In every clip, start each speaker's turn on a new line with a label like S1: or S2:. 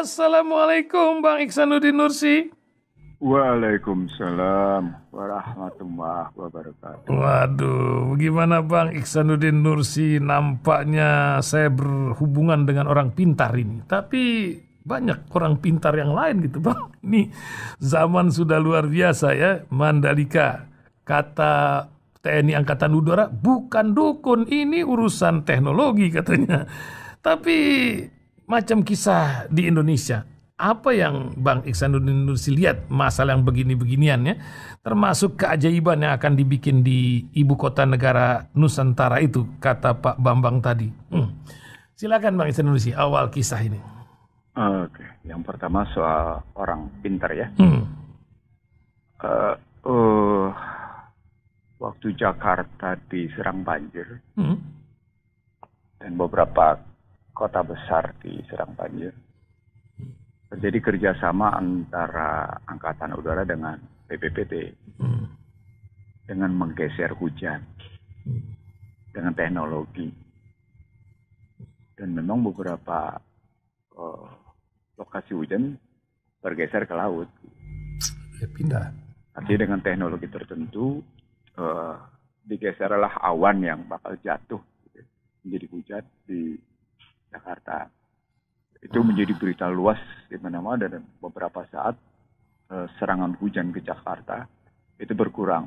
S1: Assalamualaikum Bang Iksanuddin Nursi.
S2: Waalaikumsalam warahmatullahi wabarakatuh.
S1: Waduh, gimana Bang Iksanuddin Nursi? Nampaknya saya berhubungan dengan orang pintar ini. Tapi banyak orang pintar yang lain gitu Bang. Ini zaman sudah luar biasa ya. Mandalika, kata TNI Angkatan Udara, bukan dukun, ini urusan teknologi katanya. Tapi macam kisah di Indonesia. Apa yang Bang Iksanuddin Nursi lihat masalah yang begini-beginian ya, termasuk keajaiban yang akan dibikin di ibu kota negara Nusantara itu, kata Pak Bambang tadi. Silakan Bang Iksanuddin Nursi, awal kisah ini.
S2: Oke, yang pertama soal orang pintar ya. Waktu Jakarta diserang banjir dan beberapa kota besar diserang banjir, terjadi kerjasama antara Angkatan Udara dengan BPPT dengan menggeser hujan dengan teknologi, dan memang beberapa lokasi hujan bergeser ke laut.
S1: Ya, pindah.
S2: Artinya dengan teknologi tertentu digeserlah awan yang bakal jatuh menjadi hujan di Jakarta. Itu menjadi berita luas di mana-mana, dan beberapa saat serangan hujan ke Jakarta itu berkurang.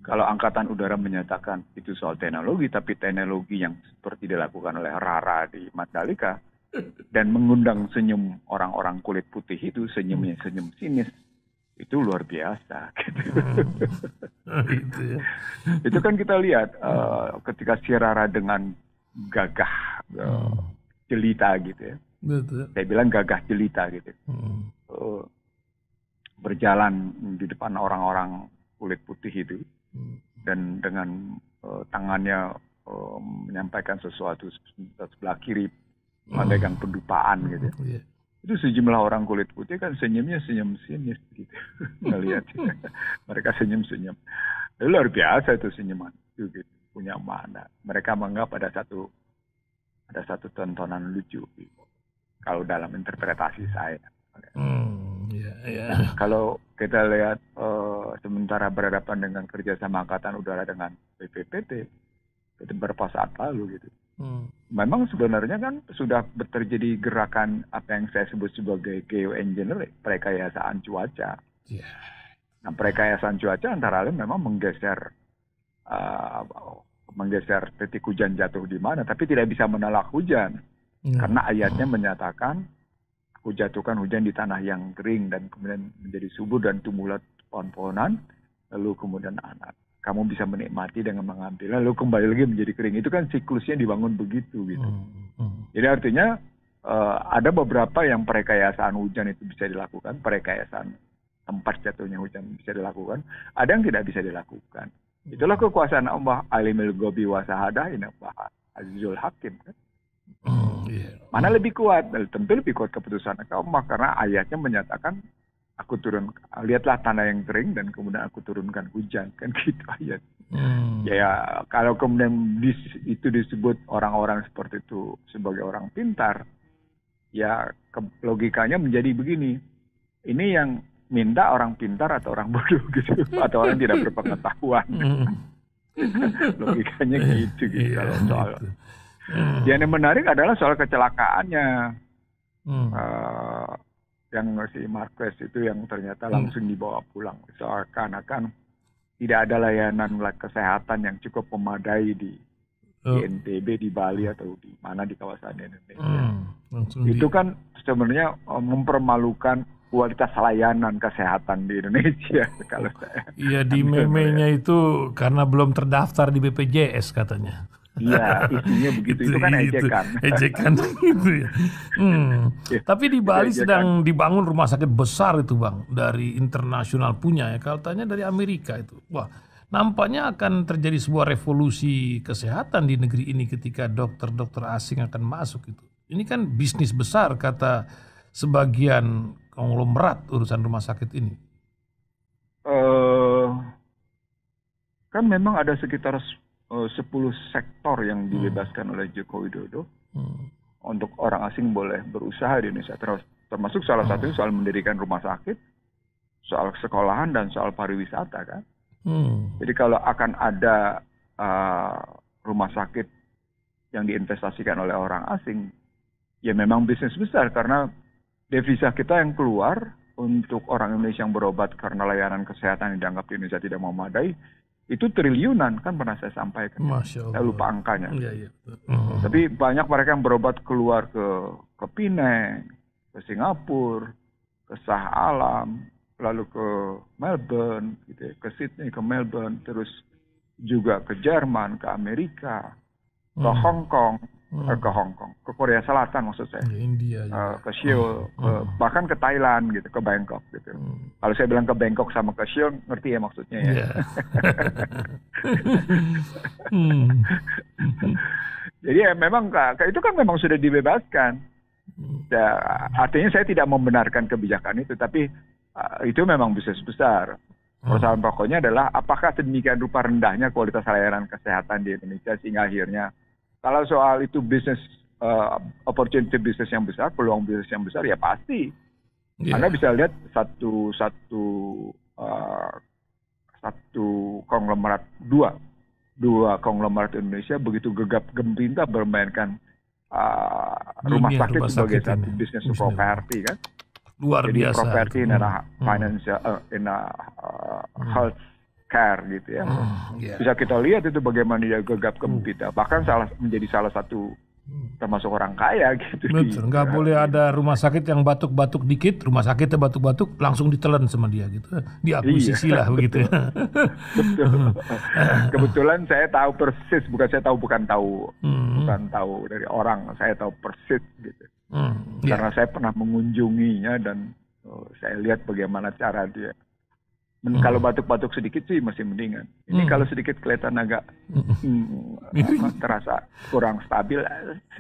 S2: Kalau Angkatan Udara menyatakan itu soal teknologi, tapi teknologi yang seperti dilakukan oleh Rara di Mandalika dan mengundang senyum orang-orang kulit putih itu, senyumnya senyum sinis, itu luar biasa. Gitu.
S1: Itu ya.
S2: Itu kan kita lihat ketika si Rara dengan gagah jelita gitu ya.
S1: Betul.
S2: Saya bilang gagah jelita gitu. Berjalan di depan orang-orang kulit putih itu, dan dengan tangannya menyampaikan sesuatu, sebelah kiri memegang pendupaan gitu. Itu sejumlah orang kulit putih kan senyumnya senyum sinis gitu. Ngelihat mereka senyum-senyum. Luar biasa itu senyuman itu gitu. Punya makna. Mereka menganggap ada satu tontonan lucu gitu. Kalau dalam interpretasi saya. Kalau kita lihat sementara berhadapan dengan kerjasama Angkatan Udara dengan BPPT itu beberapa saat lalu gitu. Memang sebenarnya kan sudah terjadi gerakan apa yang saya sebut sebagai geoengineering, perekayasaan cuaca. Nah, perekayasaan cuaca antara lain memang menggeser titik hujan jatuh di mana, tapi tidak bisa menolak hujan. Karena ayatnya menyatakan, aku jatuhkan hujan di tanah yang kering dan kemudian menjadi subur dan tumbuhlah pohon-pohonan, lalu kemudian anak. Kamu bisa menikmati dengan mengambil, lalu kembali lagi menjadi kering. Itu kan siklusnya dibangun begitu gitu. Jadi artinya ada beberapa yang perekayasaan hujan itu bisa dilakukan, perekayasaan tempat jatuhnya hujan bisa dilakukan, ada yang tidak bisa dilakukan. Itulah kekuasaan Allah, alimul ghaibi wa syahadah, innahu azizul hakim kan. Mana lebih kuat? Tentu lebih kuat keputusan Allah, karena ayatnya menyatakan, aku turun, lihatlah tanah yang kering dan kemudian aku turunkan hujan, kan gitu ayat. Ya kalau kemudian itu disebut orang-orang seperti itu sebagai orang pintar, ya logikanya menjadi begini. Ini yang minta orang pintar atau orang bodoh gitu, atau orang tidak berpengetahuan. Logikanya gitu kalau soal. Yang menarik adalah soal kecelakaannya. Yang si Marquez itu yang ternyata langsung dibawa pulang. Seakan-akan tidak ada layanan kesehatan yang cukup memadai di NTB, di Bali, atau di mana di kawasan Indonesia. Itu kan sebenarnya mempermalukan kualitas layanan kesehatan di Indonesia. Kalau saya.
S1: Iya, di meme-nya itu karena belum terdaftar di BPJS katanya.
S2: Iya, isinya begitu. Itu kan ejekan.
S1: Ejekan gitu ya. Tapi di Bali sedang dibangun rumah sakit besar itu Bang, dari internasional punya ya. Kalau tanya dari Amerika itu. Wah, nampaknya akan terjadi sebuah revolusi kesehatan di negeri ini ketika dokter-dokter asing akan masuk itu. Ini kan bisnis besar kata sebagian konglomerat urusan rumah sakit ini.
S2: Kan memang ada sekitar 10 sektor yang dibebaskan oleh Joko Widodo untuk orang asing boleh berusaha di Indonesia. Termasuk salah satunya soal mendirikan rumah sakit, soal sekolahan, dan soal pariwisata kan. Jadi kalau akan ada rumah sakit yang diinvestasikan oleh orang asing, ya memang bisnis besar karena devisa kita yang keluar untuk orang Indonesia yang berobat karena layanan kesehatan yang dianggap di Indonesia tidak memadai, itu triliunan kan pernah saya sampaikan.
S1: Masya Allah.
S2: Saya lupa angkanya.
S1: Ya.
S2: Tapi banyak mereka yang berobat keluar ke Penang, ke Singapura, ke Shah Alam, lalu ke Melbourne, gitu ya, ke Sydney, ke Melbourne, terus juga ke Jerman, ke Amerika, ke Hong Kong, ke Korea Selatan maksud saya,
S1: ke India,
S2: ke Seoul, bahkan ke Thailand gitu, ke Bangkok gitu. Kalau saya bilang ke Bangkok sama ke Seoul, ngerti ya maksudnya ya.
S1: Yeah.
S2: Jadi ya memang itu kan memang sudah dibebaskan. Ya, artinya saya tidak membenarkan kebijakan itu, tapi itu memang bisnis besar. Persoalan pokoknya adalah apakah sedemikian rupa rendahnya kualitas layanan kesehatan di Indonesia sehingga akhirnya kalau soal itu bisnis opportunity bisnis yang besar, peluang bisnis yang besar ya pasti. Yeah. Anda bisa lihat satu konglomerat dua konglomerat Indonesia begitu gegap gempita bermainkan rumah sakit sebagai satu bisnis properti kan.
S1: Luar
S2: jadi
S1: biasa.
S2: Properti in financial in health care gitu ya.
S1: Yeah.
S2: Bisa kita lihat itu bagaimana dia gegap gempita. Bahkan menjadi salah satu termasuk orang kaya gitu.
S1: Betul. Nggak boleh ada rumah sakit yang batuk-batuk dikit, rumah sakitnya batuk-batuk langsung ditelan sama dia gitu. Diakuisisi lah begitu.
S2: Betul. Kebetulan saya tahu persis, bukan tahu dari orang, saya tahu persis gitu. Karena saya pernah mengunjunginya dan saya lihat bagaimana cara dia. Kalau batuk-batuk sedikit sih masih mendingan. Ini kalau sedikit kelihatan agak terasa kurang stabil,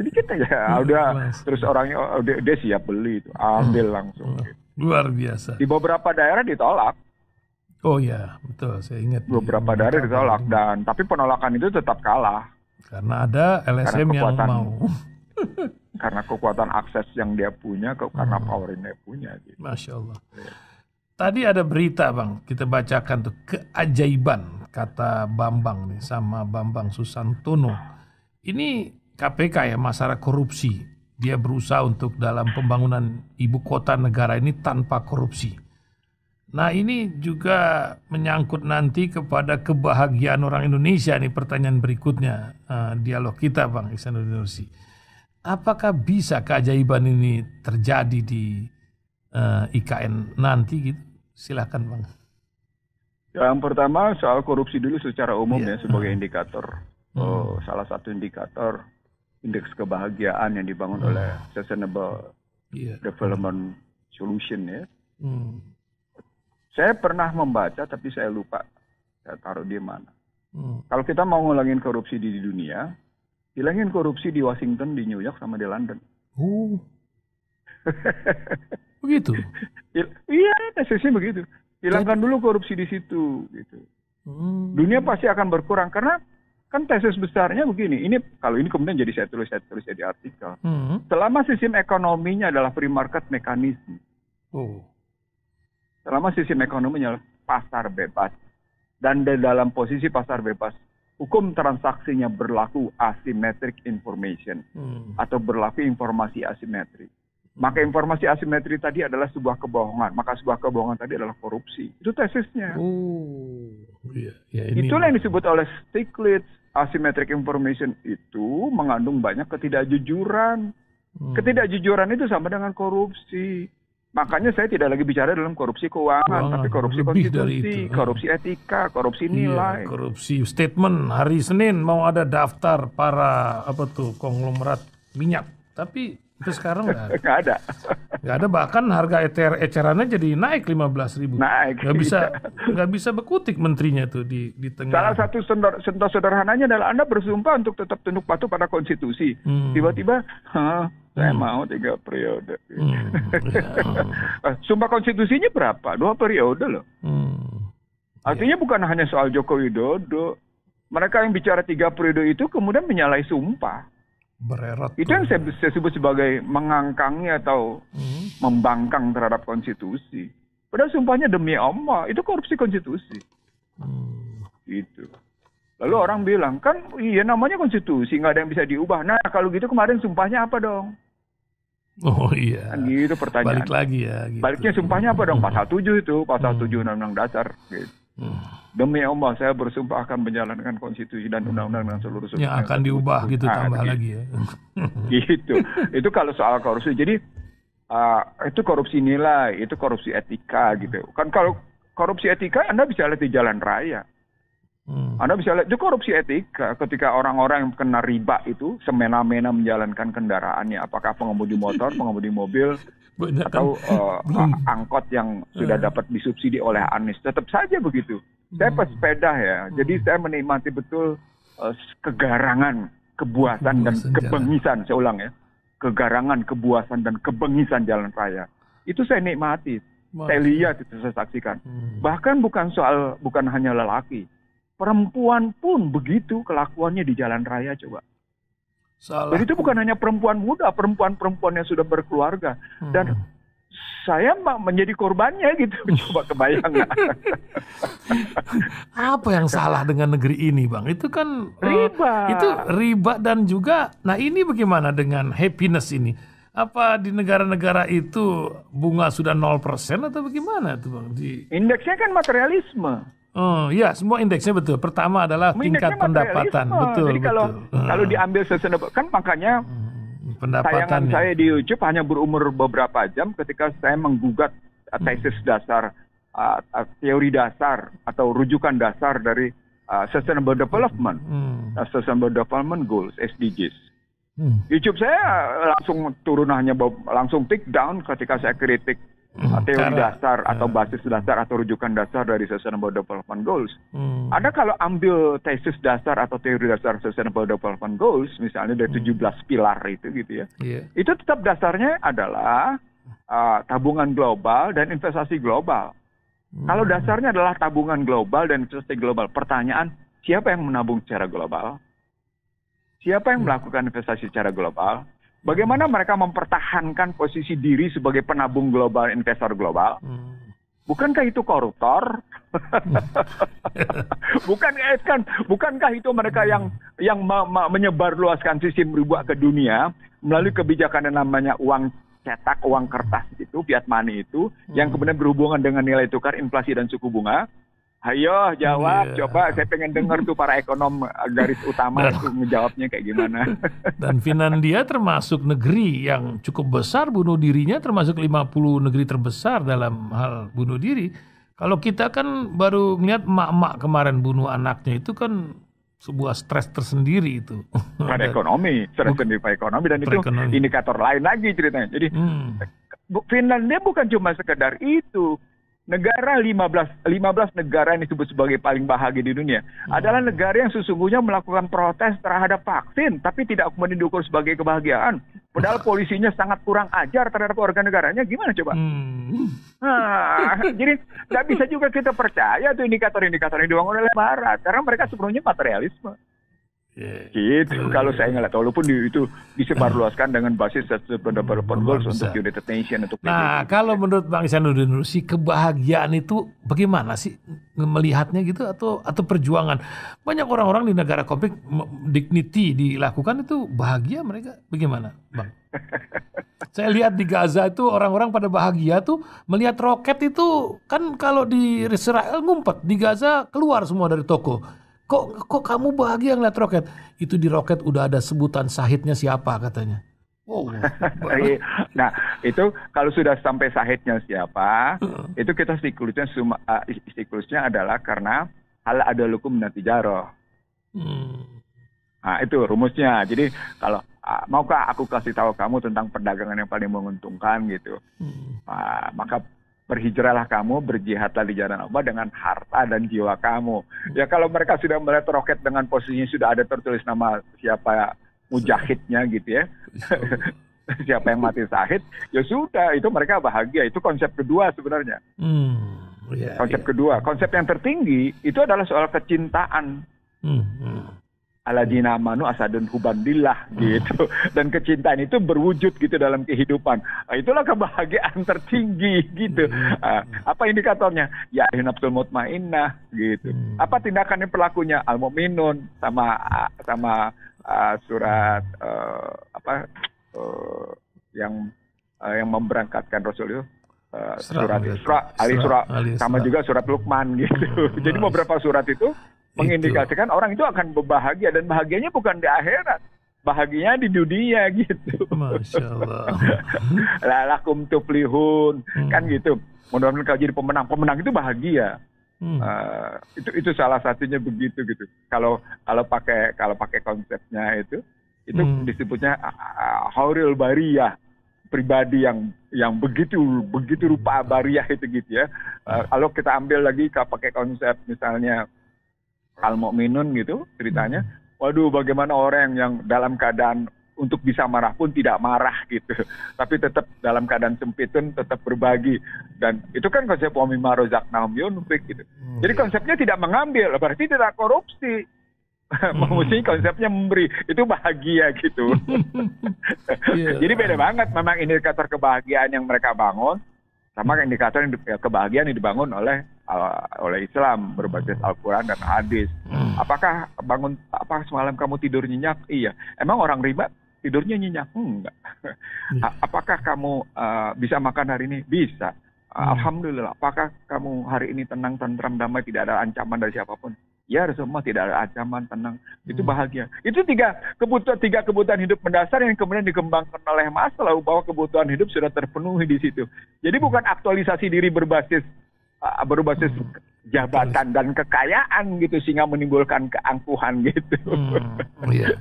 S2: sedikit aja. Udah terus orangnya dia siap beli itu, ambil langsung.
S1: Luar biasa.
S2: Di beberapa daerah ditolak.
S1: Oh ya, betul. Saya ingat.
S2: Beberapa daerah ditolak tapi penolakan itu tetap kalah.
S1: Karena ada LSM yang mau.
S2: Karena kekuatan akses yang dia punya, karena power yang dia punya. Gitu.
S1: Masya Allah. Tadi ada berita Bang, kita bacakan tuh keajaiban kata Bambang nih sama Bambang Susantono. Ini KPK ya, masalah korupsi. Dia berusaha untuk dalam pembangunan ibu kota negara ini tanpa korupsi. Nah ini juga menyangkut nanti kepada kebahagiaan orang Indonesia nih pertanyaan berikutnya. Dialog kita Bang Ihsanuddin Nursi. Apakah bisa keajaiban ini terjadi di IKN nanti gitu? Silakan Bang.
S2: Yang pertama soal korupsi dulu secara umum ya sebagai indikator. Salah satu indikator indeks kebahagiaan yang dibangun oleh Sustainable Development Solution ya. Saya pernah membaca tapi saya lupa saya taruh di mana. Kalau kita mau ngulangin korupsi di dunia, hilangin korupsi di Washington, di New York, sama di London.
S1: Begitu?
S2: Iya, tesisnya begitu. Hilangkan dulu korupsi di situ. Gitu. Dunia pasti akan berkurang karena kan tesis besarnya begini. Kalau ini kemudian jadi saya tulis di artikel. Selama sistem ekonominya adalah free market mechanism. Selama sistem ekonominya adalah pasar bebas dan di dalam posisi pasar bebas, hukum transaksinya berlaku asymmetric information atau berlaku informasi asimetrik. Maka informasi asimetri tadi adalah sebuah kebohongan. Maka sebuah kebohongan tadi adalah korupsi. Itu tesisnya. Itulah yang disebut oleh Stiglitz. Asymmetric information itu mengandung banyak ketidakjujuran. Ketidakjujuran itu sama dengan korupsi. Makanya saya tidak lagi bicara dalam korupsi keuangan, tapi korupsi konstitusi, korupsi etika, korupsi nilai.
S1: Korupsi statement hari Senin mau ada daftar para konglomerat minyak. Tapi itu sekarang nggak
S2: ada.
S1: Nggak ada, bahkan harga ecerannya jadi naik 15.000.
S2: Naik.
S1: Nggak bisa berkutik menterinya tuh di tengah.
S2: Salah satu contoh sederhananya adalah Anda bersumpah untuk tetap tunduk patuh pada konstitusi. Tiba-tiba, saya mau 3 periode. Sumpah konstitusinya berapa? 2 periode loh. Artinya bukan hanya soal Joko Widodo. Mereka yang bicara 3 periode itu kemudian menyalahi sumpah.
S1: Bererot.
S2: Itu yang saya sebut sebagai mengangkangi atau membangkang terhadap konstitusi. Padahal sumpahnya demi Allah, itu korupsi konstitusi. Gitu. Lalu orang bilang, kan iya namanya konstitusi, nggak ada yang bisa diubah. Nah kalau gitu kemarin sumpahnya apa dong?
S1: Oh iya.
S2: Kan gitu pertanyaan.
S1: Balik lagi ya. Gitu.
S2: Baliknya sumpahnya apa dong? Pasal 7 itu, pasal 7 Undang-Undang Dasar. Gitu. Demi Allah saya bersumpah akan menjalankan konstitusi dan undang-undang dengan seluruh
S1: yang akan diubah gitu, tambah lagi ya.
S2: Gitu. Itu kalau soal korupsi. Jadi itu korupsi nilai, itu korupsi etika gitu. Kan kalau korupsi etika Anda bisa lihat di jalan raya. Anda bisa lihat itu korupsi etika ketika orang-orang yang kena riba itu semena-mena menjalankan kendaraannya, apakah pengemudi motor, pengemudi mobil, atau angkot yang sudah dapat disubsidi oleh Anies, tetap saja begitu. Saya pesepeda ya, jadi saya menikmati betul kegarangan, kebuasan dan kebengisan. Saya ulang ya, kegarangan, kebuasan dan kebengisan jalan raya. Itu saya nikmati, saya lihat, itu saya saksikan. Bahkan bukan hanya lelaki. Perempuan pun begitu kelakuannya di jalan raya coba. Jadi itu bukan hanya perempuan muda, perempuan-perempuan yang sudah berkeluarga. Dan saya menjadi korbannya gitu. Coba kebayang nggak?
S1: Apa yang salah dengan negeri ini, Bang? Itu kan
S2: riba.
S1: Itu riba dan juga, nah ini bagaimana dengan happiness ini? Apa di negara-negara itu bunga sudah 0% atau bagaimana tuh, Bang?
S2: Indeksnya kan materialisme.
S1: Oh ya, semua indeksnya betul. Pertama adalah tingkat pendapatan, betul.
S2: Jadi kalau diambil sustainable, kan makanya tayangan saya di YouTube hanya berumur beberapa jam ketika saya menggugat tesis dasar, teori dasar atau rujukan dasar dari Sustainable Development, Sustainable Development Goals (SDGs). YouTube saya langsung turun langsung take down ketika saya kritik teori dasar atau basis dasar atau rujukan dasar dari Sustainable Development Goals. Ada kalau ambil tesis dasar atau teori dasar Sustainable Development Goals, misalnya dari 17 pilar itu gitu ya, itu tetap dasarnya adalah tabungan global dan investasi global. Kalau dasarnya adalah tabungan global dan investasi global, pertanyaan, siapa yang menabung secara global? Siapa yang melakukan investasi secara global? Bagaimana mereka mempertahankan posisi diri sebagai penabung global, investor global? Bukankah itu koruptor? Bukankah itu mereka yang menyebarluaskan sistem riba ke dunia melalui kebijakan yang namanya uang cetak, uang kertas itu, fiat money itu, yang kemudian berhubungan dengan nilai tukar, inflasi dan suku bunga? Ayo jawab, coba saya pengen dengar tuh para ekonom garis utama itu ngejawabnya kayak gimana.
S1: Dan Finlandia termasuk negeri yang cukup besar bunuh dirinya, termasuk 50 negeri terbesar dalam hal bunuh diri. Kalau kita kan baru melihat emak-emak kemarin bunuh anaknya, itu kan sebuah stres tersendiri itu.
S2: Pada ekonomi, stres sendiri pada ekonomi, dan itu indikator lain lagi ceritanya. Jadi Finlandia bukan cuma sekedar itu. Negara 15 negara yang disebut sebagai paling bahagia di dunia adalah negara yang sesungguhnya melakukan protes terhadap vaksin, tapi tidak kemudian diukur sebagai kebahagiaan. Padahal polisinya sangat kurang ajar terhadap warga negaranya. Gimana coba? Jadi nggak bisa juga kita percaya tuh indikator-indikator yang dibangun oleh Barat, karena mereka sebenarnya materialisme. Gitu. Kalau saya ngeliat, walaupun itu disebarluaskan dengan basis Sustainable Development Goals untuk United Nations, untuk
S1: Nah, kalau menurut Bang Ihsanuddin Nursi, kebahagiaan itu bagaimana sih melihatnya gitu, atau perjuangan? Banyak orang-orang di negara konflik dignity dilakukan itu bahagia, mereka bagaimana, Bang? Saya lihat di Gaza itu orang-orang pada bahagia tuh melihat roket itu, kan kalau di Israel ngumpet, di Gaza keluar semua dari toko. Kok kamu bahagia ngeliat roket? Itu di roket udah ada sebutan syahidnya siapa katanya.
S2: Nah, itu kalau sudah sampai syahidnya siapa, itu kita siklusnya adalah karena hal adalukum natijaroh. Nah, itu rumusnya. Jadi kalau maukah aku kasih tahu kamu tentang perdagangan yang paling menguntungkan gitu, maka berhijrahlah kamu, berjihadlah di jalan Allah dengan harta dan jiwa kamu. Ya kalau mereka sudah melihat roket dengan posisinya sudah ada tertulis nama siapa mujahidnya gitu ya, siapa yang mati syahid, ya sudah, itu mereka bahagia. Itu konsep kedua sebenarnya. Konsep kedua, konsep yang tertinggi itu adalah soal kecintaan. Aladina amanu asadun hubandillah gitu. Dan kecintaan itu berwujud gitu dalam kehidupan. Itulah kebahagiaan tertinggi gitu. Apa indikatornya? Ya nafsul mutmainnah gitu. Apa tindakan yang pelakunya? Al-mu'minun sama surat yang memberangkatkan Rasul itu surat Isra, sama juga surat Luqman gitu. Jadi beberapa surat itu mengindikasikan orang itu akan berbahagia, dan bahagianya bukan di akhirat, bahagianya di dunia gitu.
S1: Masya Allah.
S2: Lakum tuflihun kan gitu. Mudah-mudahan kalau jadi pemenang itu bahagia. Itu salah satunya begitu gitu. Kalau pakai konsepnya itu disebutnya hauril bariyah, pribadi yang begitu rupa bariyah itu gitu ya. Kalau kita ambil lagi pakai konsep misalnya Al-Mu'minun gitu ceritanya, waduh bagaimana orang yang dalam keadaan untuk bisa marah pun tidak marah gitu, tapi tetap dalam keadaan sempit pun tetap berbagi, dan itu kan konsep wa mimma razaqnahum yunfiq gitu. Jadi konsepnya tidak mengambil, berarti tidak korupsi. Mesti konsepnya memberi, itu bahagia gitu. Jadi beda banget memang indikator kebahagiaan yang mereka bangun sama indikator kebahagiaan yang dibangun oleh Islam berbasis Al-Quran dan hadis. Apakah semalam kamu tidur nyenyak? Iya. Emang orang riba tidurnya nyenyak? Enggak. Apakah kamu bisa makan hari ini? Bisa. Alhamdulillah. Apakah kamu hari ini tenang, tentram, damai, tidak ada ancaman dari siapapun? Ya, semua tidak ada ancaman, tenang. Itu bahagia. Itu tiga kebutuhan hidup mendasar yang kemudian dikembangkan oleh Maslow, bahwa kebutuhan hidup sudah terpenuhi di situ. Jadi bukan aktualisasi diri berbasis jabatan dan kekayaan gitu sehingga menimbulkan keangkuhan gitu.
S1: Iya.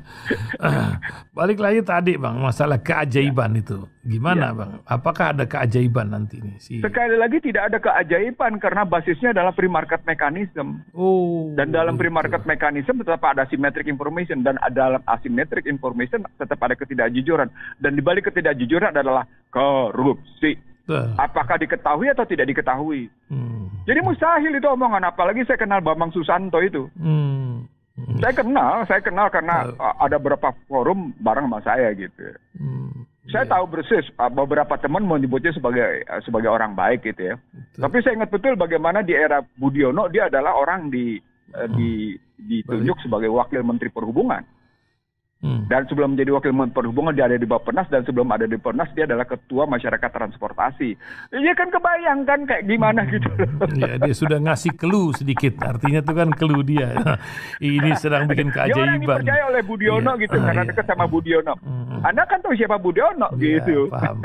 S1: Balik lagi tadi Bang, masalah keajaiban itu. Gimana Bang? Apakah ada keajaiban nanti nih?
S2: Sekali lagi tidak ada keajaiban karena basisnya adalah free market mechanism. Dan dalam free market mechanism tetap ada asymmetric information, dan dalam asymmetric information tetap ada ketidakjujuran, dan di balik ketidakjujuran adalah korupsi. Apakah diketahui atau tidak diketahui? Jadi mustahil itu omongan. Apalagi saya kenal Bambang Susanto itu. Saya kenal karena ada beberapa forum bareng sama saya gitu. Saya tahu persis beberapa teman menyebutnya sebagai orang baik gitu ya. Tapi saya ingat betul bagaimana di era Budiono dia adalah orang ditunjuk sebagai wakil Menteri Perhubungan. Dan sebelum menjadi wakil Menteri Perhubungan dia ada di Bappenas, dan sebelum ada di Bappenas dia adalah ketua masyarakat transportasi. Iya kan, kebayangkan kayak gimana gitu.
S1: Iya, dia sudah ngasih clue sedikit. Artinya itu kan clue dia. Ini sedang bikin keajaiban. Dia orang
S2: dipercaya oleh Budiono gitu karena dekat sama Budiono. Anda kan tahu siapa Budiono gitu.
S1: Paham.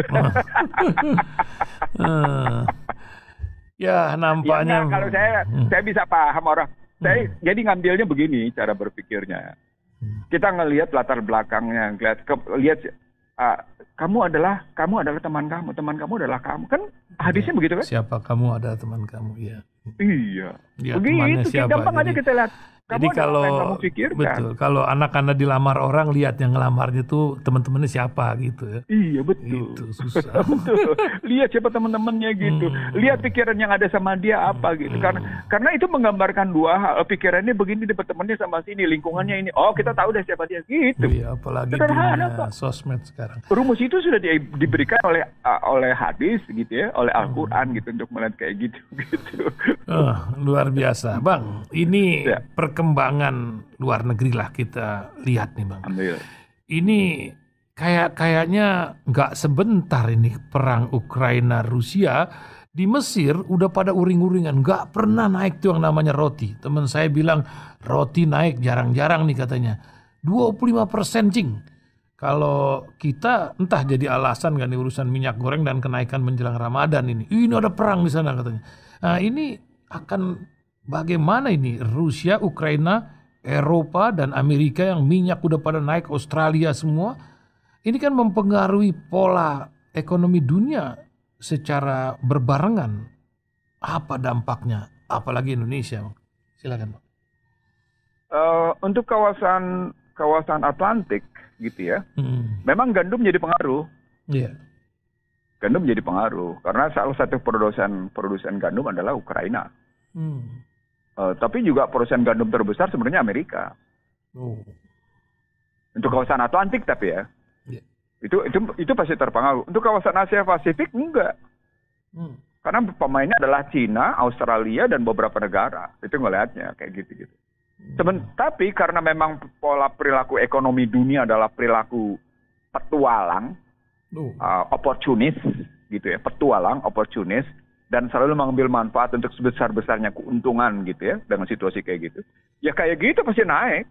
S1: Ya nampaknya.
S2: Kalau saya bisa paham orang. Saya jadi ngambilnya begini cara berpikirnya. Kita ngelihat latar belakangnya, lihat kamu adalah teman kamu adalah kamu, kan hadisnya begitu kan?
S1: Siapa kamu adalah teman kamu, ya.
S2: Iya.
S1: Ya,
S2: begitu, gampang aja kita lihat.
S1: Jadi kalau betul, kalau anak Anda dilamar orang, lihat yang ngelamarnya tuh teman-temannya siapa gitu ya.
S2: Iya betul.
S1: Itu susah.
S2: Betul. Lihat siapa teman-temannya gitu. Lihat pikiran yang ada sama dia apa gitu. Karena itu menggambarkan dua hal. Pikirannya begini, dapat temannya sama sini, lingkungannya ini. Oh, kita tahu deh siapa dia gitu.
S1: Iya, apalagi dunia sosmed sekarang.
S2: Rumus itu sudah diberikan oleh hadis gitu ya, oleh Al-Quran gitu untuk melihat kayak gitu.
S1: Luar biasa, Bang. Ini perkembangan luar negeri lah kita lihat nih Bang. Ini kayaknya nggak sebentar ini perang Ukraina Rusia. Di Mesir udah pada uring-uringan, nggak pernah naik tuh yang namanya roti. Teman saya bilang roti naik jarang-jarang nih katanya. 25% cing. Kalau kita entah jadi alasan kan urusan minyak goreng dan kenaikan menjelang Ramadan ini. Ini ada perang di sana katanya. Nah ini akan bagaimana ini Rusia, Ukraina, Eropa dan Amerika yang minyak udah pada naik, Australia semua. Ini kan mempengaruhi pola ekonomi dunia secara berbarengan. Apa dampaknya? Apalagi Indonesia. Silakan, Pak.
S2: Untuk kawasan Atlantik gitu ya. Memang gandum jadi pengaruh. Iya. Gandum jadi pengaruh karena salah satu produsen gandum adalah Ukraina. Tapi juga produsen gandum terbesar sebenarnya Amerika. Untuk kawasan Atlantik tapi ya.
S1: Yeah.
S2: Itu pasti terpengaruh. Untuk kawasan Asia Pasifik enggak. Karena pemainnya adalah Cina, Australia, dan beberapa negara. Itu ngelihatnya kayak gitu-gitu. Tapi karena memang pola perilaku ekonomi dunia adalah perilaku petualang, oportunis, gitu ya, petualang, oportunis, dan selalu mengambil manfaat untuk sebesar-besarnya keuntungan gitu ya, dengan situasi kayak gitu. Ya kayak gitu pasti naik.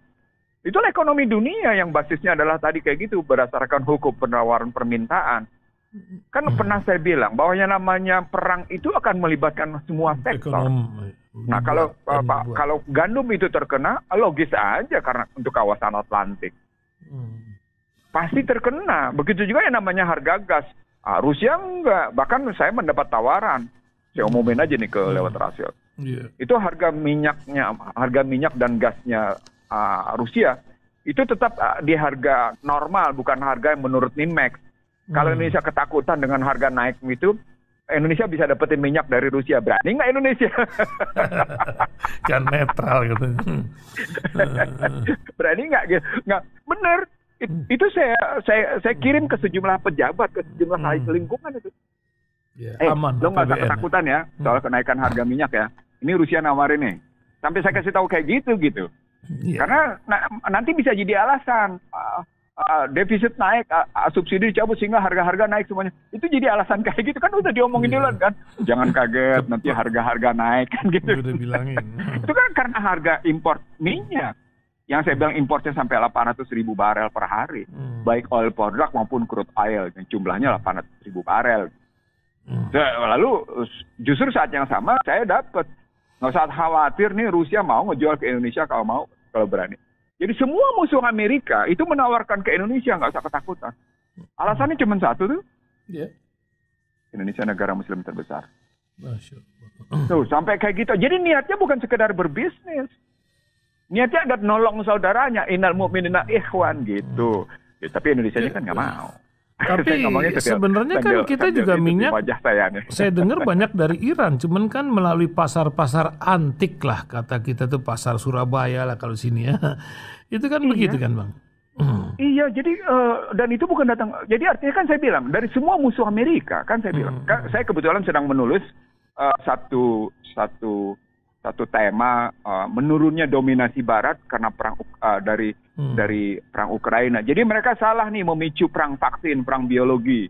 S2: Itulah ekonomi dunia yang basisnya adalah tadi kayak gitu, berdasarkan hukum penawaran permintaan. Kan pernah saya bilang bahwa yang namanya perang itu akan melibatkan semua sektor. Nah kalau gandum itu terkena, logis aja karena untuk kawasan Atlantik. Pasti terkena. Begitu juga yang namanya harga gas. Rusia enggak. Bahkan saya mendapat tawaran. Saya umumin aja nih ke lewat rasio. Itu harga minyak dan gasnya Rusia itu tetap di harga normal, bukan harga yang menurut NIMEX. Kalau Indonesia ketakutan dengan harga naik itu, Indonesia bisa dapetin minyak dari Rusia. Berani nggak Indonesia?
S1: Kan netral gitu.
S2: Berani nggak? Nggak bener. Itu saya kirim ke sejumlah pejabat, ke sejumlah ahli lingkungan itu.
S1: Aman.
S2: Lo nggak usah ketakutan ya soal kenaikan harga minyak ya. Ini Rusia nawarin nih. Sampai saya kasih tahu kayak gitu. Karena nanti bisa jadi alasan. Defisit naik, subsidi dicabut sehingga harga-harga naik semuanya. Itu jadi alasan kayak gitu kan udah diomongin duluan kan. Jangan kaget nanti harga-harga naik kan gitu.
S1: Udah bilangin.
S2: Itu kan karena harga import minyak. Yang saya bilang importnya sampai 800.000 barel per hari. Baik oil product maupun crude oil. Jumlahnya 800.000 barel. Lalu justru saat yang sama saya dapat. Nggak usah khawatir nih Rusia mau ngejual ke Indonesia kalau berani. Jadi semua musuh Amerika itu menawarkan ke Indonesia, nggak usah ketakutan. Alasannya cuma satu tuh. Indonesia negara Muslim terbesar. Tuh sampai kayak gitu. Jadi niatnya bukan sekedar berbisnis. Niatnya ada nolong saudaranya. Innal mu'minina ikhwan gitu. Ya, tapi Indonesia kan nggak mau.
S1: Tapi sebenarnya kan kita juga minyak, saya dengar banyak dari Iran, cuman kan melalui pasar-pasar antik lah, kata kita tuh pasar Surabaya lah kalau sini ya. Itu kan begitu kan Bang?
S2: Iya, jadi dan itu bukan datang, jadi artinya kan saya bilang, dari semua musuh Amerika, kan saya bilang, saya kebetulan sedang menulis satu tema menurunnya dominasi Barat karena perang dari perang Ukraina. Jadi mereka salah nih memicu perang vaksin, perang biologi.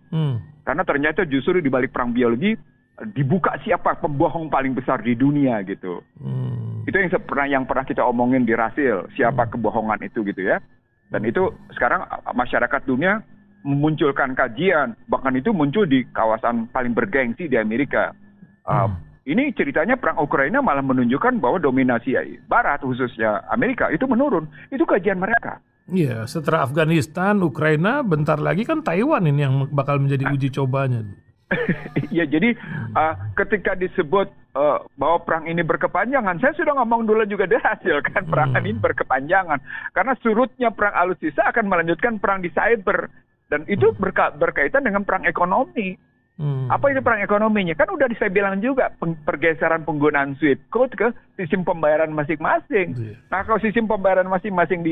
S2: Karena ternyata justru di balik perang biologi dibuka siapa pembohong paling besar di dunia gitu. Itu yang pernah kita omongin di Rasil, siapa kebohongan itu gitu ya. Dan itu sekarang masyarakat dunia memunculkan kajian, bahkan itu muncul di kawasan paling bergengsi di Amerika. Ini ceritanya perang Ukraina malah menunjukkan bahwa dominasi Barat, khususnya Amerika, itu menurun. Itu kajian mereka.
S1: Iya, setelah Afghanistan, Ukraina, bentar lagi kan Taiwan ini yang bakal menjadi uji cobanya.
S2: Ya, jadi ketika disebut bahwa perang ini berkepanjangan, saya sudah ngomong dulu juga di hasil kan, perang ini berkepanjangan. Karena surutnya perang alutsista akan melanjutkan perang di cyber. Dan itu berkaitan dengan perang ekonomi. Apa itu perang ekonominya? Kan udah saya bilang juga pergeseran penggunaan Swift Code ke sistem pembayaran masing-masing. Nah kalau sistem pembayaran masing-masing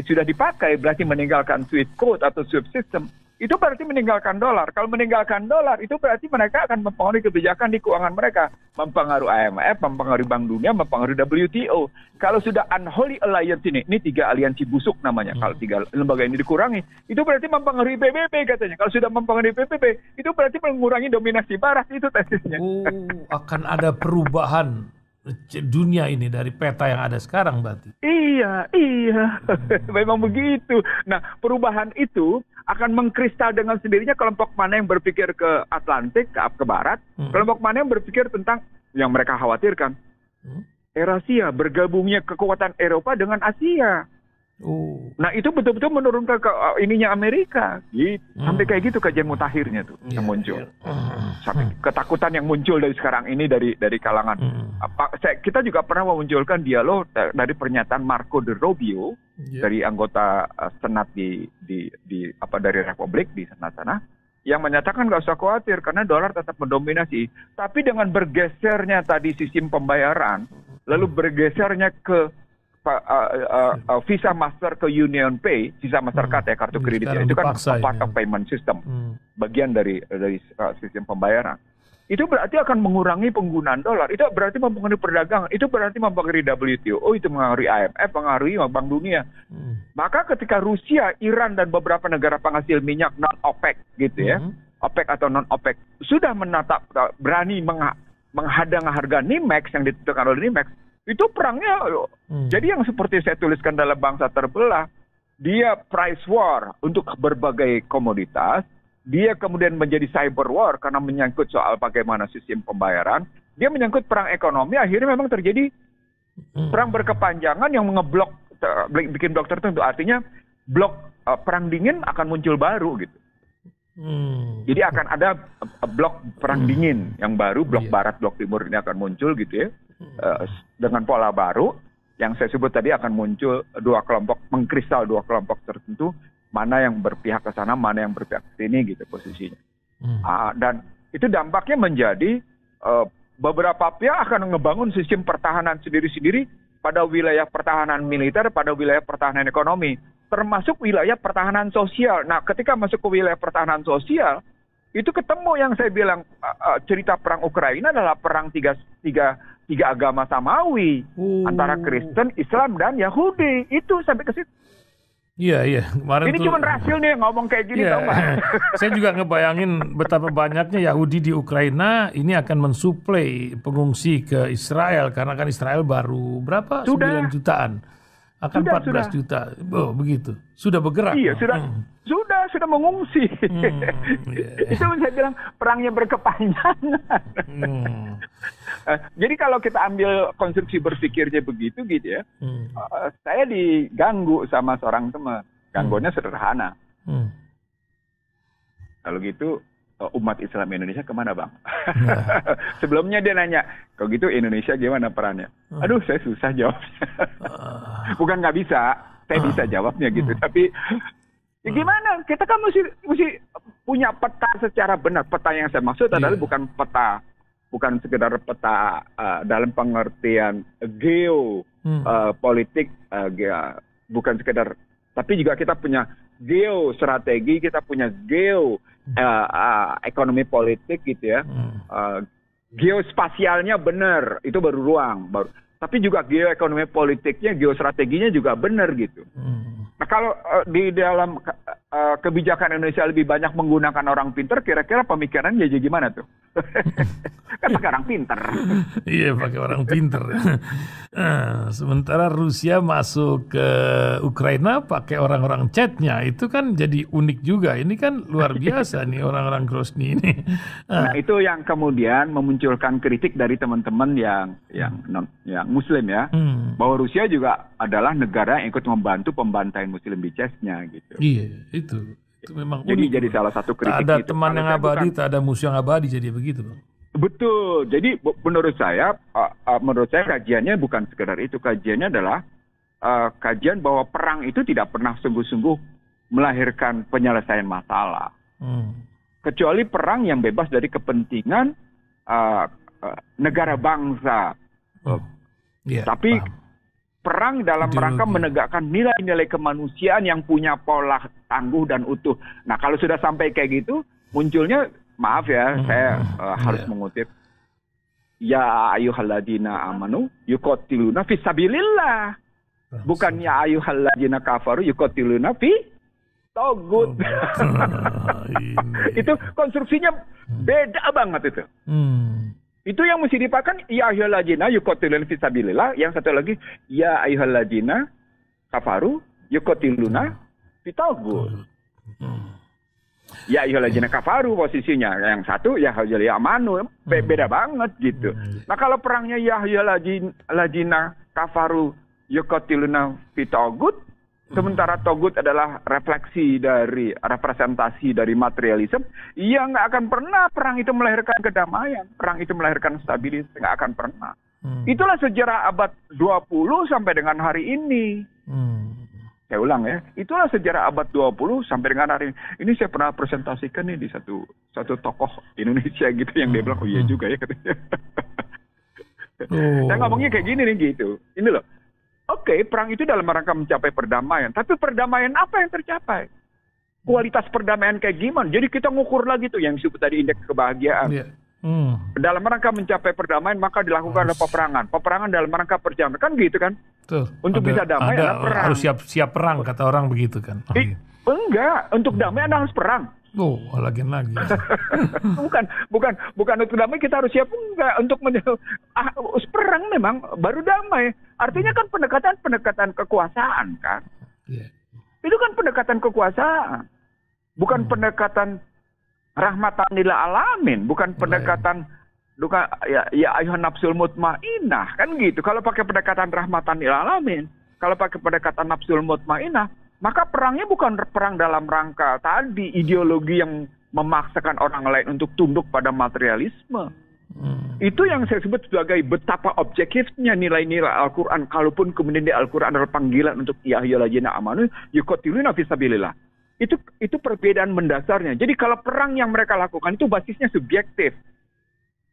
S2: sudah dipakai berarti meninggalkan Swift Code atau Swift System. Itu berarti meninggalkan dolar. Kalau meninggalkan dolar itu berarti mereka akan mempengaruhi kebijakan di keuangan mereka. Mempengaruhi IMF, mempengaruhi Bank Dunia, mempengaruhi WTO. Kalau sudah unholy alliance ini 3 aliansi busuk namanya. Kalau 3 lembaga ini dikurangi, itu berarti mempengaruhi PBB katanya. Kalau sudah mempengaruhi PBB, itu berarti mengurangi dominasi Barat, itu tesisnya.
S1: Akan ada perubahan dunia ini dari peta yang ada sekarang berarti. Iya.
S2: Memang begitu. Nah, perubahan itu akan mengkristal dengan sendirinya kelompok mana yang berpikir ke Atlantik, ke Barat, kelompok mana yang berpikir tentang yang mereka khawatirkan. Eurasia, bergabungnya kekuatan Eropa dengan Asia. Nah, itu betul-betul menurunkan ininya Amerika. Gitu. Sampai kayak gitu kajian mutakhirnya tuh yang muncul. Sampai ketakutan yang muncul dari sekarang ini dari kalangan. Kita juga pernah memunculkan dialog dari pernyataan Marco de Rubio dari anggota Senat dari Republik di Senat sana yang menyatakan nggak usah khawatir karena dolar tetap mendominasi. Tapi dengan bergesernya tadi sistem pembayaran, lalu bergesernya ke Visa Master ke Union Pay, Visa Mastercard ya, kartu kredit ya, itu kan part of payment system, bagian dari sistem pembayaran. Itu berarti akan mengurangi penggunaan dolar, itu berarti mempengaruhi perdagangan, itu berarti mempengaruhi WTO, itu mengaruhi IMF, mengaruhi Bank Dunia. Maka ketika Rusia, Iran, dan beberapa negara penghasil minyak non-OPEC gitu ya, OPEC atau non-OPEC, sudah menatap, berani menghadang harga NYMEX yang ditentukan oleh NYMEX, itu perangnya. Jadi yang seperti saya tuliskan dalam Bangsa Terbelah, dia price war untuk berbagai komoditas, dia kemudian menjadi cyber war karena menyangkut soal bagaimana sistem pembayaran, dia menyangkut perang ekonomi, akhirnya memang terjadi perang berkepanjangan yang ngeblok, bikin blok tertentu, artinya blok perang dingin akan muncul baru gitu. Jadi akan ada blok perang dingin yang baru, blok barat, blok timur ini akan muncul gitu ya, dengan pola baru yang saya sebut tadi, akan muncul dua kelompok, mengkristal dua kelompok tertentu, mana yang berpihak ke sana, mana yang berpihak ke sini gitu posisinya. Dan itu dampaknya menjadi beberapa pihak akan ngebangun sistem pertahanan sendiri-sendiri pada wilayah pertahanan militer, pada wilayah pertahanan ekonomi, termasuk wilayah pertahanan sosial. Nah, ketika masuk ke wilayah pertahanan sosial, itu ketemu yang saya bilang, cerita perang Ukraina adalah perang tiga agama samawi, antara Kristen, Islam, dan Yahudi. Itu sampai ke situ.
S1: Iya. Kemarin
S2: ini cuma rahasia nih ngomong kayak gini, tau nggak?
S1: Saya juga ngebayangin betapa banyaknya Yahudi di Ukraina ini akan mensuplai pengungsi ke Israel, karena kan Israel baru berapa? 9 jutaan. Akan 14 juta. Oh, begitu. Sudah bergerak.
S2: Iya, sudah mengungsi. Itu saya bilang perangnya berkepanjangan. Jadi kalau kita ambil konstruksi berpikirnya begitu gitu ya, saya diganggu sama seorang teman. Gangguannya sederhana. Kalau gitu umat Islam Indonesia kemana, Bang? Sebelumnya dia nanya, kalau gitu Indonesia gimana perannya? Aduh, saya susah jawabnya. Bukan nggak bisa, saya bisa jawabnya gitu. Tapi ya gimana? Kita kan mesti punya peta secara benar. Peta yang saya maksud adalah bukan sekedar peta dalam pengertian geopolitik, bukan sekedar, tapi juga kita punya geostrategi, kita punya ekonomi politik gitu ya. Geospasialnya benar, itu baru ruang, tapi juga geoekonomi politiknya, geostrateginya juga benar gitu. Nah, kalau di dalam kebijakan Indonesia lebih banyak menggunakan orang pintar, kira-kira pemikiran jadi gimana tuh? Kan pakai orang pintar.
S1: Iya, pakai orang pintar. Sementara Rusia masuk ke Ukraina pakai orang-orang chatnya, itu kan jadi unik juga. Ini kan luar biasa nih orang-orang Grozny ini.
S2: Nah, itu yang kemudian memunculkan kritik dari teman-teman yang Muslim ya, bahwa Rusia juga adalah negara yang ikut membantu pembantaian Muslim di Chechnya gitu.
S1: Iya, itu memang
S2: jadi
S1: unik.
S2: Jadi salah satu kritik.
S1: Tak ada
S2: gitu.
S1: teman yang abadi, tak ada musuh yang abadi, jadi begitu, Bang.
S2: Betul. Jadi menurut saya kajiannya bukan sekedar itu. Kajiannya adalah kajian bahwa perang itu tidak pernah sungguh-sungguh melahirkan penyelesaian masalah. Kecuali perang yang bebas dari kepentingan negara bangsa. Tapi perang dalam rangka menegakkan nilai-nilai kemanusiaan yang punya pola tangguh dan utuh. Nah, kalau sudah sampai kayak gitu, munculnya, maaf ya, saya harus mengutip, ya ayyuhalladzina amanu yuqatiluna fi sabilillah. Bukan ya ayyuhalladzina kafaru yuqatiluna fi tagut. Itu konstruksinya beda banget itu. Itu yang mesti dipakai, ya ayyuhalladzina yuqatiluna fi sabilillah. Yang satu lagi, ya ayyuhalladzina kafaru yuqatiluna fi tagut. Ya ayyuhalladzina kafaru posisinya. Yang satu ya ayyuhalladzina amanu, beda banget gitu. Nah, kalau perangnya ya ayyuhalladzina kafaru yuqatiluna fi tagut, sementara togut adalah representasi dari materialisme, ya nggak akan pernah perang itu melahirkan kedamaian, perang itu melahirkan stabilitas, nggak akan pernah. Itulah sejarah abad 20 sampai dengan hari ini. Saya ulang ya, itulah sejarah abad 20 sampai dengan hari ini. Ini saya pernah presentasikan nih di satu tokoh Indonesia gitu, yang dia bilang, oh iya juga ya katanya. Saya ngomongnya kayak gini nih gitu. Ini loh, Oke, perang itu dalam rangka mencapai perdamaian. Tapi perdamaian apa yang tercapai? Kualitas perdamaian kayak gimana? Jadi kita ngukur lagi tuh yang disebut tadi indeks kebahagiaan.
S1: Yeah.
S2: Dalam rangka mencapai perdamaian maka dilakukan peperangan. Peperangan dalam rangka perdamaian. Kan gitu kan?
S1: Tuh,
S2: untuk bisa damai adalah perang.
S1: Harus siap perang kata orang begitu kan.
S2: Enggak, untuk damai Anda harus perang.
S1: Oh, lagi.
S2: bukan untuk damai kita harus siap, enggak, untuk perang memang baru damai. Artinya kan pendekatan kekuasaan kan.
S1: Yeah.
S2: Itu kan pendekatan kekuasaan. Bukan pendekatan rahmatan lil alamin, bukan pendekatan ya ayuhan nafsul mutmainnah kan gitu. Kalau pakai pendekatan rahmatan lil alamin, kalau pakai pendekatan nafsul mutmainnah, maka perangnya bukan perang dalam rangka tadi ideologi yang memaksakan orang lain untuk tunduk pada materialisme. Itu yang saya sebut sebagai betapa objektifnya nilai-nilai Al-Quran. Kalaupun kemudian di Al-Quran ada panggilan untuk ya ayyuhalladzina amanu yuqatiluna fisabilillah. Itu perbedaan mendasarnya. Jadi kalau perang yang mereka lakukan itu basisnya subjektif.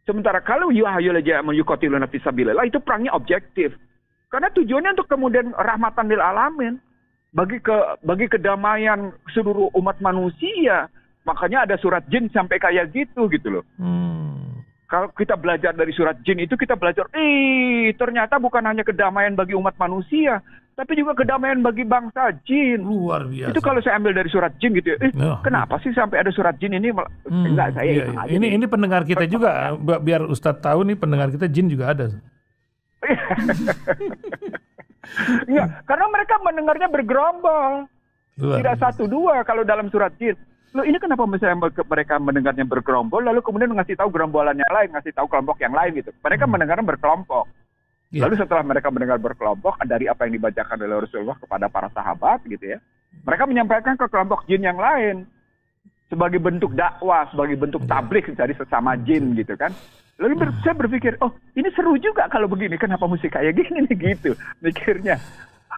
S2: Sementara kalau ya ayyuhalladzina amanu yuqatiluna fisabilillah itu perangnya objektif. Karena tujuannya untuk kemudian rahmatan lil alamin. Bagi kedamaian seluruh umat manusia. Makanya ada surat jin sampai kayak gitu loh. Kalau kita belajar dari surat jin itu kita belajar, ternyata bukan hanya kedamaian bagi umat manusia, tapi juga kedamaian bagi bangsa jin.
S1: Luar biasa.
S2: Itu kalau saya ambil dari surat jin gitu ya. Kenapa sih sampai ada surat jin ini? Enggak, saya
S1: ini pendengar kita juga, biar Ustadz tahu nih pendengar kita jin juga ada.
S2: Enggak, karena mereka mendengarnya bergerombol. Tidak satu dua kalau dalam surat jin. Loh, ini kenapa misalnya mereka mendengarnya bergerombol, lalu kemudian ngasih tahu gerombolan yang lain, ngasih tahu kelompok yang lain gitu. Mereka mendengarnya berkelompok. Yeah. Lalu setelah mereka mendengar berkelompok, dari apa yang dibacakan oleh Rasulullah kepada para sahabat gitu ya, mereka menyampaikan ke kelompok jin yang lain sebagai bentuk dakwah, sebagai bentuk tabligh dari sesama jin gitu kan. Lalu saya berpikir, oh ini seru juga kalau begini, kenapa mesti kayak gini nih gitu mikirnya.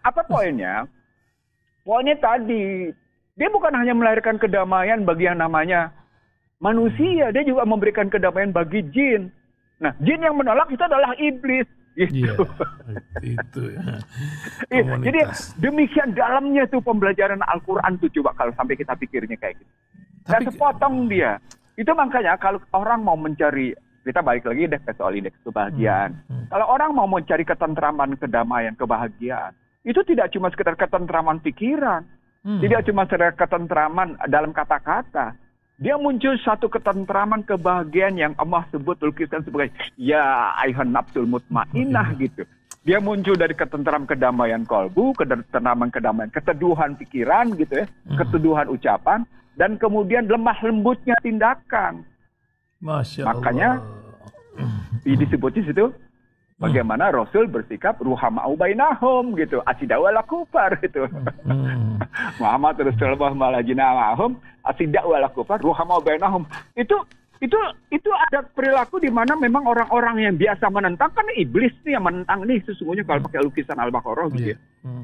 S2: Apa poinnya? Poinnya tadi, dia bukan hanya melahirkan kedamaian bagi yang namanya manusia, dia juga memberikan kedamaian bagi jin. Nah, jin yang menolak itu adalah iblis. Gitu.
S1: Itu
S2: ya. Jadi demikian dalamnya tuh pembelajaran Al-Quran tuh, coba kalau sampai kita pikirnya kayak gitu. Dan sepotong dia. Itu makanya kalau orang mau mencari, kita balik lagi deh ke soal indeks kebahagiaan. Kalau orang mau mencari ketentraman, kedamaian, kebahagiaan, itu tidak cuma sekedar ketentraman pikiran. Tidak cuma sekedar ketentraman dalam kata-kata. Dia muncul satu ketentraman kebahagiaan yang Allah sebut lukisan sebagai ya ayuhan nafsul mutmainnah gitu. Dia muncul dari ketentraman kedamaian kolbu, ketentraman kedamaian, keteduhan pikiran gitu ya, keteduhan ucapan, dan kemudian lemah lembutnya tindakan.
S1: Masya Allah.
S2: Makanya disebut di situ bagaimana Rasul bersikap ruhama'u bainahum gitu, asidau ala kufar gitu. Muhammad Rasulullah malajina ma'hum asidau ala kufar ruhama'u bainahum. Itu ada perilaku di mana memang orang-orang yang biasa menentang, kan iblis nih yang menentang nih sesungguhnya kalau pakai lukisan Al-Baqarah gitu ya.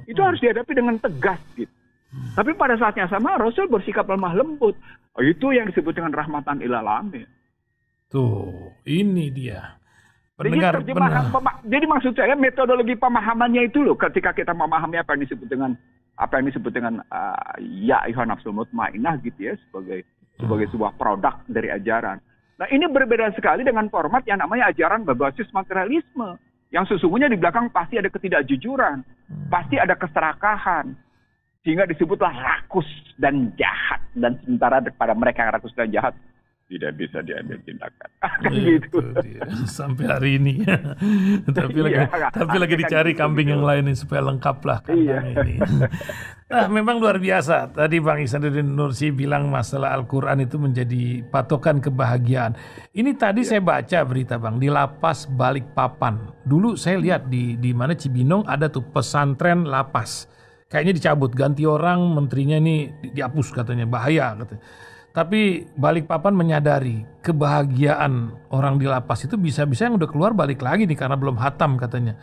S2: Itu harus dihadapi dengan tegas gitu. Tapi pada saatnya sama Rasul bersikap lemah lembut. Itu yang disebut dengan rahmatan ilal alamin. Tuh,
S1: ini dia.
S2: Jadi maksud saya metodologi pemahamannya itu loh, ketika kita memahami apa yang disebut dengan ya ayuhan nafsul mutmainnah gitu ya, sebagai sebuah produk dari ajaran. Nah, ini berbeda sekali dengan format yang namanya ajaran berbasis materialisme, yang sesungguhnya di belakang pasti ada ketidakjujuran, pasti ada keserakahan, sehingga disebutlah rakus dan jahat, dan sementara pada mereka yang rakus dan jahat tidak bisa diambil tindakan. Gitu.
S1: Sampai hari ini. tapi lagi dicari kambing yang lain nih supaya lengkap lah kandang ini. Nah, memang luar biasa. Tadi Bang Ihsanuddin Nursi bilang masalah Al-Quran itu menjadi patokan kebahagiaan. Ini tadi saya baca berita Bang, di Lapas Balikpapan. Dulu saya lihat di mana Cibinong ada tuh pesantren lapas. Kayaknya dicabut, ganti orang, menterinya ini dihapus katanya, bahaya katanya. Tapi Balikpapan menyadari kebahagiaan orang di lapas itu bisa-bisa yang udah keluar balik lagi nih karena belum hatam katanya.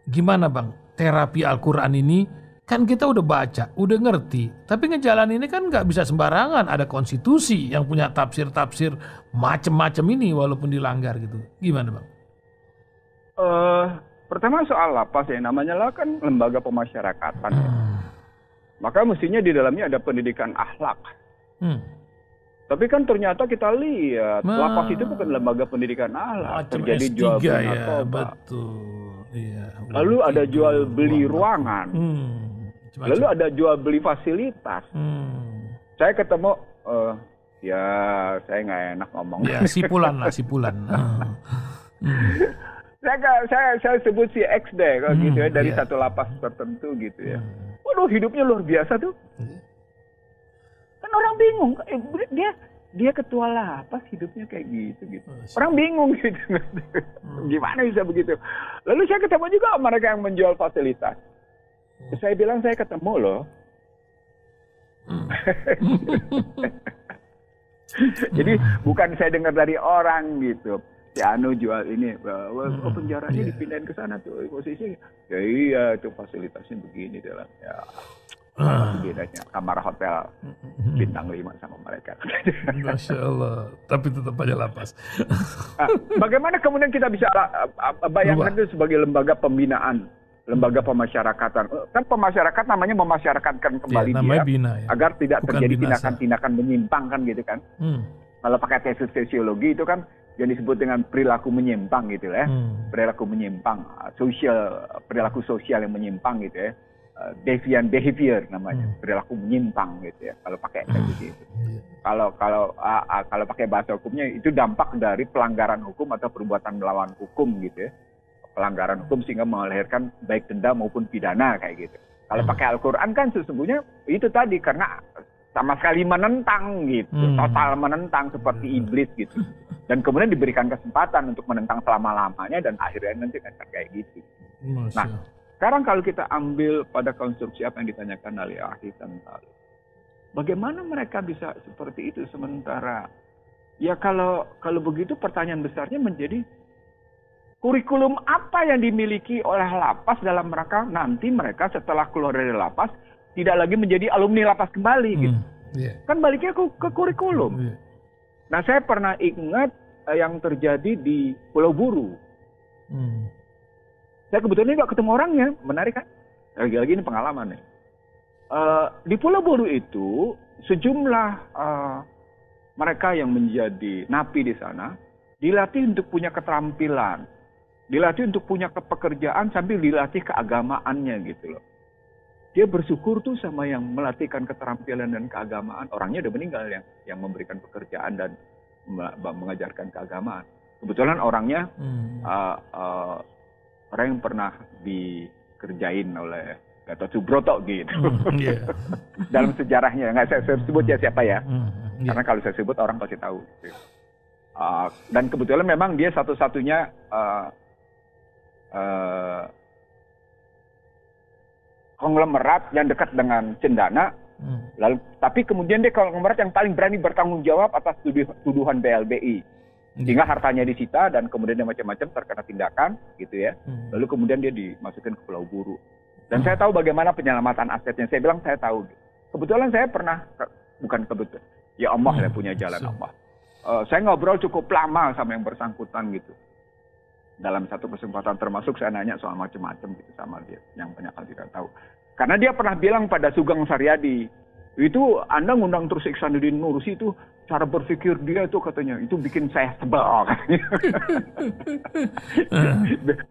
S1: Gimana Bang, terapi Al-Quran ini kan kita udah baca, udah ngerti. Tapi ngejalan ini kan nggak bisa sembarangan. Ada konstitusi yang punya tafsir-tafsir macem-macem ini walaupun dilanggar gitu. Gimana Bang?
S2: Pertama soal lapas ya, namanya lah kan lembaga pemasyarakatan. Ya. Maka mestinya di dalamnya ada pendidikan akhlak. Tapi kan ternyata kita lihat lapas itu bukan lembaga pendidikan akhlak. Terjadi
S1: S3
S2: jual beli
S1: ya,
S2: narkoba.
S1: betul. Iya,
S2: Lalu ada jual beli ruangan. Lalu ada jual beli fasilitas. Saya ketemu, ya saya nggak enak ngomong.
S1: Ya, sipulan.
S2: Saya sebut si X deh, kalau gitu ya, dari satu lapas tertentu gitu ya. Waduh, hidupnya luar biasa tuh. Kan orang bingung, dia ketua lapas hidupnya kayak gitu. Orang bingung gitu. Gimana bisa begitu? Lalu saya ketemu juga sama mereka yang menjual fasilitas. Saya bilang saya ketemu loh. Jadi bukan saya dengar dari orang gitu. Si Anu jual ini, penjaranya dipindahin ke sana tuh posisi. Ya iya, itu fasilitasnya begini dalam. Ya, apa bedanya kamar hotel bintang 5 sama mereka.
S1: Masya Allah. Tapi tetap aja lapas.
S2: Bagaimana kemudian kita bisa bayangkan itu sebagai lembaga pembinaan, lembaga pemasyarakatan. Kan pemasyaраkat namanya memasyarakatkan kembali dia,
S1: bina, ya.
S2: Agar tidak
S1: Bukan
S2: terjadi
S1: binasa.
S2: tindakan-tindakan menyimpang kan gitu kan. Kalau pakai tesis sosiologi itu kan yang disebut dengan perilaku menyimpang gitu ya. Perilaku menyimpang, perilaku sosial yang menyimpang gitu ya. Deviant behavior namanya, perilaku menyimpang gitu ya. Kalau pakai tesis itu. Kalau pakai bahasa hukumnya itu dampak dari pelanggaran hukum atau perbuatan melawan hukum gitu ya. Pelanggaran hukum sehingga melahirkan baik denda maupun pidana kayak gitu. Kalau pakai Al-Quran kan sesungguhnya itu tadi karena sama sekali menentang gitu, total menentang seperti iblis gitu. Dan kemudian diberikan kesempatan untuk menentang selama-lamanya dan akhirnya nanti kan kayak gitu. Nah, sekarang kalau kita ambil pada konstruksi apa yang ditanyakan oleh ahli tentang bagaimana mereka bisa seperti itu sementara ya kalau begitu pertanyaan besarnya menjadi kurikulum apa yang dimiliki oleh lapas dalam rangka nanti mereka setelah keluar dari lapas tidak lagi menjadi alumni lapas kembali gitu. Kan baliknya ke kurikulum. Nah, saya pernah ingat yang terjadi di Pulau Buru. Saya kebetulan nggak ketemu orangnya, menarik kan? Lagi-lagi ini pengalaman nih. Di Pulau Buru itu sejumlah mereka yang menjadi napi di sana dilatih untuk punya keterampilan, dilatih untuk punya pekerjaan sambil dilatih keagamaannya gitu loh. Dia bersyukur tuh sama yang melatihkan keterampilan dan keagamaan. Orangnya udah meninggal yang memberikan pekerjaan dan mengajarkan keagamaan. Kebetulan orangnya orang yang pernah dikerjain oleh Gatot Subroto gitu. Dalam sejarahnya, nggak saya sebut ya siapa ya. Karena kalau saya sebut orang pasti tahu. Gitu. Dan kebetulan memang dia satu-satunya konglomerat yang dekat dengan Cendana, lalu tapi kemudian dia konglomerat yang paling berani bertanggung jawab atas tuduhan BLBI, sehingga hartanya disita dan kemudian dia macam-macam terkena tindakan, gitu ya. Lalu kemudian dia dimasukkan ke Pulau Buru. Dan saya tahu bagaimana penyelamatan asetnya. Saya bilang saya tahu. Kebetulan saya pernah, bukan kebetulan, ya Allah yang punya jalan Allah. Saya ngobrol cukup lama sama yang bersangkutan gitu. Dalam satu kesempatan termasuk saya nanya soal macam-macam gitu sama dia yang banyak hal tidak tahu. Karena dia pernah bilang pada Sugeng Saryadi, itu Anda ngundang terus Iksanuddin Nursi itu cara berpikir dia itu katanya itu bikin saya sebel.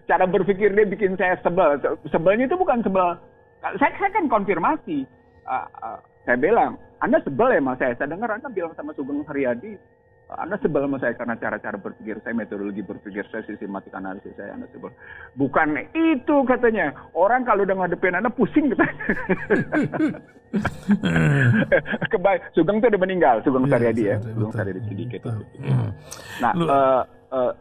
S2: Cara berpikir dia bikin saya sebel. Sebelnya itu bukan sebel. Saya kan konfirmasi. Saya bilang, Anda sebel ya sama saya. Saya dengar Anda bilang sama Sugeng Saryadi, Anda sebel sama saya karena cara-cara berpikir saya, metodologi berpikir saya, sistematik analisis saya, Anda sebel. Bukan itu katanya. Orang kalau udah ngadepin Anda pusing katanya. Sugeng itu udah meninggal, Sugeng Saryadi ya. Sugeng Saryadi sedikit. Nah,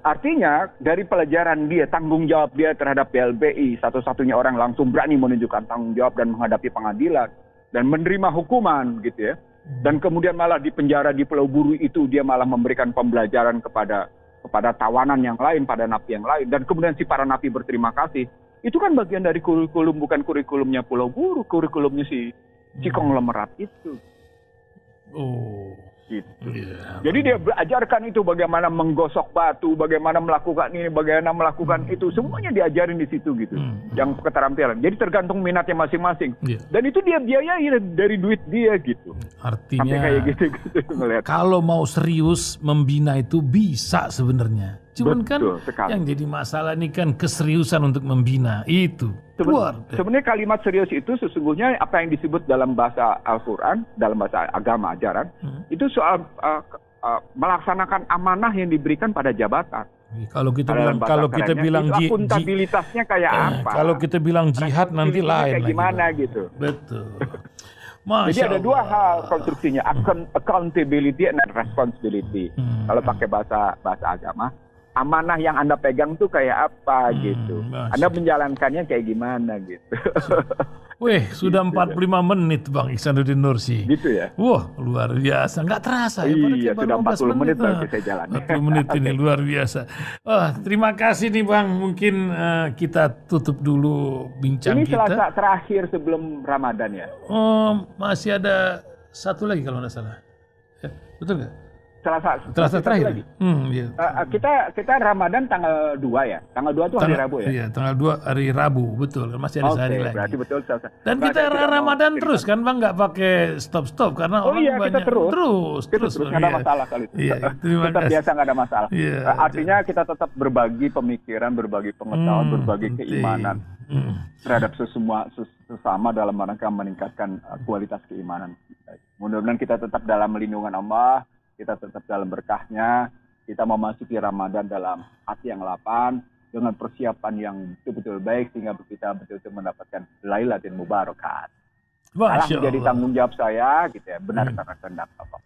S2: artinya dari pelajaran dia, tanggung jawab dia terhadap BLBI, satu-satunya orang langsung berani menunjukkan tanggung jawab dan menghadapi pengadilan dan menerima hukuman gitu ya. Dan kemudian malah di penjara di Pulau Buru itu dia malah memberikan pembelajaran kepada tawanan yang lain, pada napi yang lain. Dan kemudian si para napi berterima kasih. Itu kan bagian dari kurikulum, bukan kurikulumnya Pulau Buru, kurikulumnya si konglomerat itu. Gitu.
S1: Iya.
S2: Jadi dia belajarkan itu bagaimana menggosok batu, bagaimana melakukan ini, bagaimana melakukan itu, semuanya diajarin di situ gitu. Yang keterampilan. Jadi tergantung minatnya masing-masing.
S1: Iya.
S2: Dan itu dia biayai dari duit dia gitu.
S1: Artinya
S2: Sampai kayak gitu ngelihat.
S1: kalau mau serius membina itu bisa sebenarnya. Cuman kan
S2: Betul sekali.
S1: yang jadi masalah ini kan keseriusan untuk membina itu.
S2: Sebenarnya kalimat serius itu sesungguhnya apa yang disebut dalam bahasa Al-Quran, dalam bahasa agama ajaran, itu soal melaksanakan amanah yang diberikan pada jabatan.
S1: Kalau kita bilang
S2: akuntabilitasnya kayak apa?
S1: Kalau kita bilang jihad nanti lain
S2: kayak gimana gitu.
S1: Betul.
S2: Jadi ada dua hal konstruksinya, accountability and responsibility. Kalau pakai bahasa agama, amanah yang Anda pegang tuh kayak apa gitu. Anda menjalankannya kayak gimana gitu.
S1: Weh, sudah 45 menit Bang Ihsanuddin Nursi.
S2: Gitu ya?
S1: Wah, luar biasa. Nggak terasa ya.
S2: Iya, sudah 40 menit baru saya jalan.
S1: 40 menit ini luar biasa. Terima kasih nih Bang. Mungkin kita tutup dulu bincang
S2: ini
S1: kita.
S2: Ini Selasa terakhir sebelum Ramadan ya?
S1: Masih ada satu lagi kalau nggak salah. Ya, betul nggak?
S2: Selasa
S1: terakhir. Iya.
S2: Kita Ramadan tanggal 2 ya. Tanggal 2 itu hari Rabu ya.
S1: Iya, tanggal 2 hari Rabu, betul. Masih ada sehari lagi.
S2: Berarti betul.
S1: Dan kita Ramadan terus kan Bang, nggak pakai stop karena orang banyak.
S2: Kita terus nggak ada masalah kali itu.
S1: Iya, terima
S2: tetap
S1: kasih.
S2: Biasa nggak ada masalah.
S1: Iya,
S2: artinya kita tetap berbagi pemikiran, berbagi pengetahuan, berbagi keimanan terhadap sesama dalam rangka meningkatkan kualitas keimanan. Mudah-mudahan kita tetap dalam lindungan Allah. Kita tetap dalam berkahnya, kita memasuki Ramadan dalam hati yang lapang, dengan persiapan yang betul-betul baik, sehingga kita betul-betul mendapatkan Lailatul Mubarakat. Salah menjadi tanggung jawab saya, gitu ya, benar karena kehendak Allah.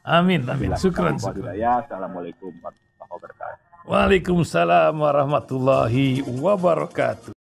S1: Amin. Syukran.
S2: Assalamualaikum warahmatullahi wabarakatuh.
S1: Waalaikumsalam warahmatullahi wabarakatuh.